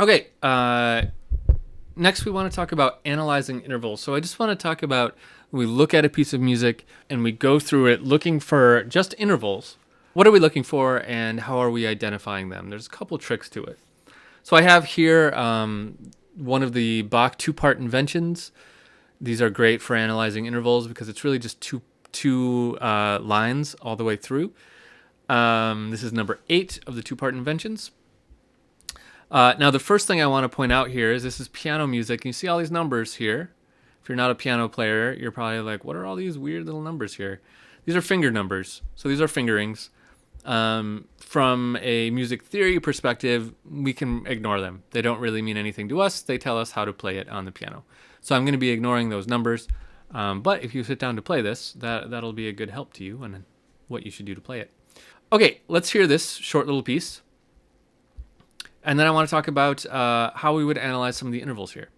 Okay, next we want to talk about analyzing intervals. So I just want to talk about when we look at a piece of music and we go through it looking for just intervals. What are we looking for and how are we identifying them? There's a couple tricks to it. So I have here one of the Bach two-part inventions. These are great for analyzing intervals because it's really just two lines all the way through. This is number 8 of the two-part inventions. Now, the first thing I want to point out here is this is piano music. And you see all these numbers here. If you're not a piano player, you're probably like, what are all these weird little numbers here? These are finger numbers. So these are fingerings. From a music theory perspective, we can ignore them. They don't really mean anything to us. They tell us how to play it on the piano. So I'm going to be ignoring those numbers. But if you sit down to play this, that'll be a good help to you and what you should do to play it. Okay, let's hear this short little piece. And then I want to talk about how we would analyze some of the intervals here.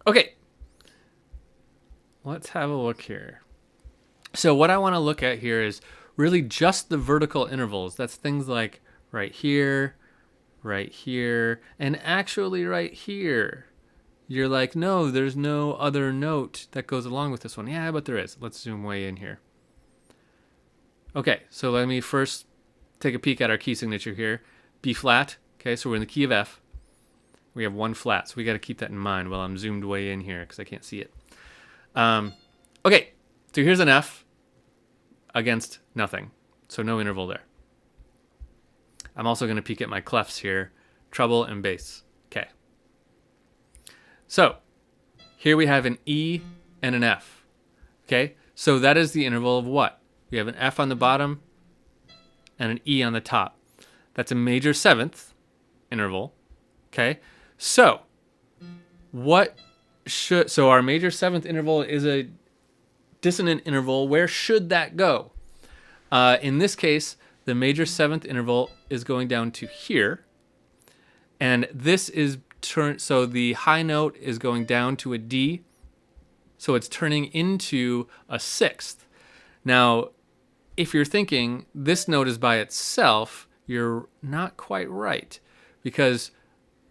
Okay, let's have a look here. So what I want to look at here is really just the vertical intervals. That's things like right here, and actually right here. You're like, no, there's no other note that goes along with this one. Yeah, but there is. Let's zoom way in here. Okay, so let me first take a peek at our key signature here. B flat. Okay, so we're in the key of F. We have one flat, so we got to keep that in mind while I'm zoomed way in here because I can't see it. Okay, so here's an F against nothing, so no interval there. I'm also going to peek at my clefs here, treble and bass. Okay. So here we have an E and an F. Okay, so that is the interval of what? We have an F on the bottom and an E on the top. That's a major seventh interval. Okay, so so our major seventh interval is a dissonant interval. Where should that go? In this case, the major seventh interval is going down to here, and this is so the high note is going down to a D, so it's turning into a sixth. Now, if you're thinking this note is by itself, you're not quite right, because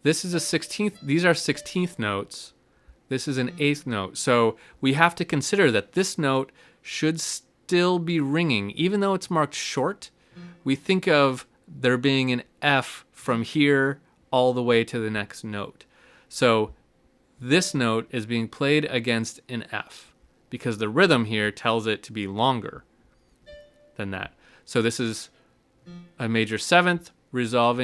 this is a 16th. These are 16th notes. This is an 8th note. So we have to consider that this note should still be ringing. Even though it's marked short, we think of there being an F from here all the way to the next note. So this note is being played against an F because the rhythm here tells it to be longer than that. So this is a major seventh resolving